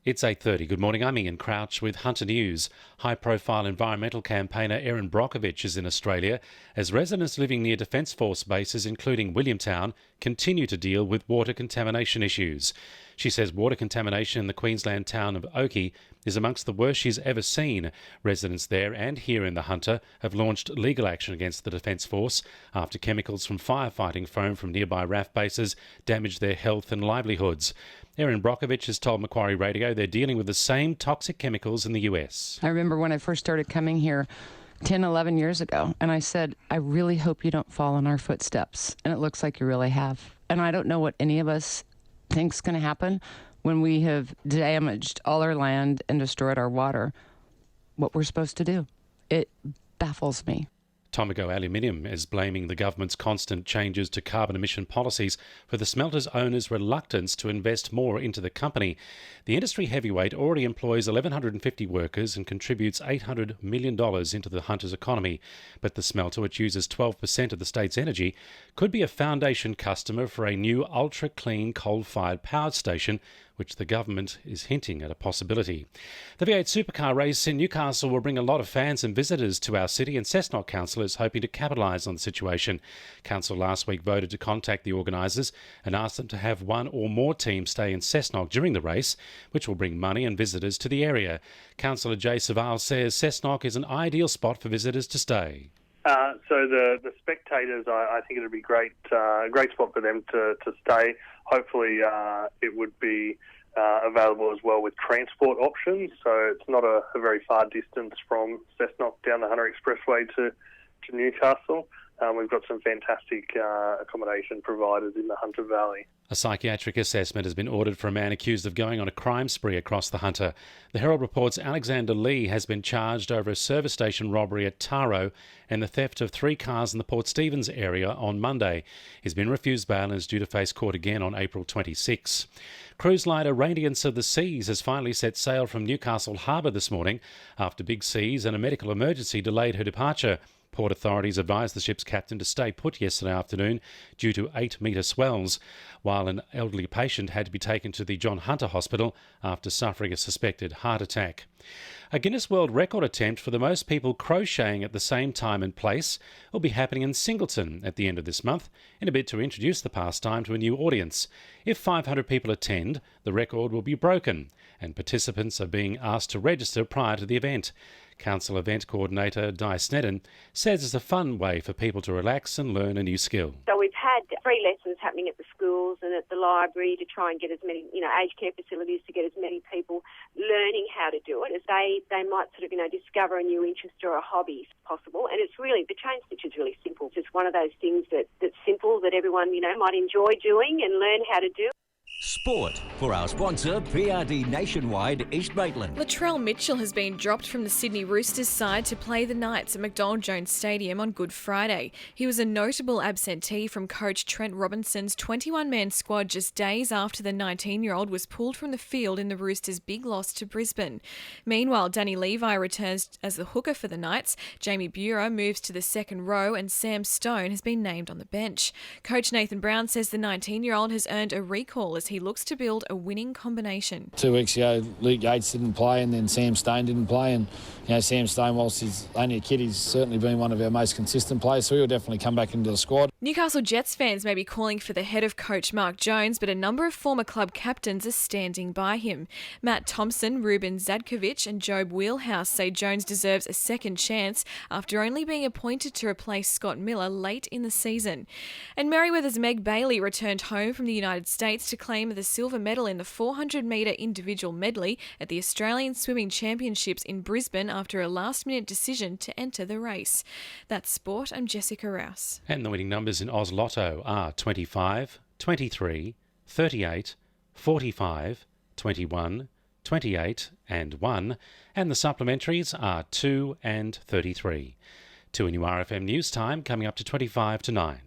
It's 8:30. Good morning. I'm Ian Crouch with Hunter News. High-profile environmental campaigner Erin Brockovich is in Australia as residents living near Defence Force bases, including Williamtown, continue to deal with water contamination issues. She says water contamination in the Queensland town of Oakey is amongst the worst she's ever seen. Residents there and here in the Hunter have launched legal action against the Defence Force after chemicals from firefighting foam from nearby RAF bases damaged their health and livelihoods. Erin Brockovich has told Macquarie Radio they're dealing with the same toxic chemicals in the US. I remember when I first started coming here 10, 11 years ago, and I said, I really hope you don't fall in our footsteps. And it looks like you really have. And I don't know what any of us think's going to happen when we have damaged all our land and destroyed our water. What we're supposed to do. It baffles me. Tomago Aluminium is blaming the government's constant changes to carbon emission policies for the smelter's owners' reluctance to invest more into the company. The industry heavyweight already employs 1,150 workers and contributes $800 million into the Hunter's economy. But the smelter, which uses 12% of the state's energy, could be a foundation customer for a new ultra-clean coal-fired power station, which the government is hinting at a possibility. The V8 supercar race in Newcastle will bring a lot of fans and visitors to our city, and Cessnock Council is hoping to capitalise on the situation. Council last week voted to contact the organisers and ask them to have one or more teams stay in Cessnock during the race, which will bring money and visitors to the area. Councillor Jay Savale says Cessnock is an ideal spot for visitors to stay. So the spectators, I think it would be great spot for them to stay. Hopefully it would be available as well with transport options, so it's not a very far distance from Cessnock down the Hunter Expressway to Newcastle. We've got some fantastic accommodation providers in the Hunter Valley. A psychiatric assessment has been ordered for a man accused of going on a crime spree across the Hunter. The Herald reports Alexander Lee has been charged over a service station robbery at Taro and the theft of 3 cars in the Port Stephens area on Monday. He's been refused bail and is due to face court again on April 26. Cruise liner Radiance of the Seas has finally set sail from Newcastle Harbour this morning after big seas and a medical emergency delayed her departure. Port authorities advised the ship's captain to stay put yesterday afternoon due to 8-metre swells, while an elderly patient had to be taken to the John Hunter Hospital after suffering a suspected heart attack. A Guinness World Record attempt for the most people crocheting at the same time and place will be happening in Singleton at the end of this month in a bid to introduce the pastime to a new audience. If 500 people attend, the record will be broken, and participants are being asked to register prior to the event. Council Event Coordinator Di Snedden says it's a fun way for people to relax and learn a new skill. So we've had free lessons happening at the schools and at the library to try and get as many, aged care facilities to get as many people learning how to do it as they might sort of, discover a new interest or a hobby if possible. And it's really, the chain stitch is really simple. It's just one of those things that's simple that everyone, might enjoy doing and learn how to do. Sport for our sponsor, PRD Nationwide East Maitland. Latrell Mitchell has been dropped from the Sydney Roosters side to play the Knights at McDonald Jones Stadium on Good Friday. He was a notable absentee from coach Trent Robinson's 21-man squad just days after the 19-year-old was pulled from the field in the Roosters' big loss to Brisbane. Meanwhile, Danny Levi returns as the hooker for the Knights, Jamie Bureau moves to the second row, and Sam Stone has been named on the bench. Coach Nathan Brown says the 19-year-old has earned a recall as he looks to build a winning combination. 2 weeks ago, Luke Yates didn't play and then Sam Stone didn't play. And, Sam Stone, whilst he's only a kid, he's certainly been one of our most consistent players, so he'll definitely come back into the squad. Newcastle Jets fans may be calling for the head of coach Mark Jones, but a number of former club captains are standing by him. Matt Thompson, Ruben Zadkovic and Job Wheelhouse say Jones deserves a second chance after only being appointed to replace Scott Miller late in the season. And Merryweather's Meg Bailey returned home from the United States to claim the silver medal in the 400-metre individual medley at the Australian Swimming Championships in Brisbane after a last-minute decision to enter the race. That's sport. I'm Jessica Rouse. And the winning numbers in Oz Lotto are 25, 23, 38, 45, 21, 28 and 1, and the supplementaries are 2 and 33. 2NURFM News Time coming up to 25 to 9.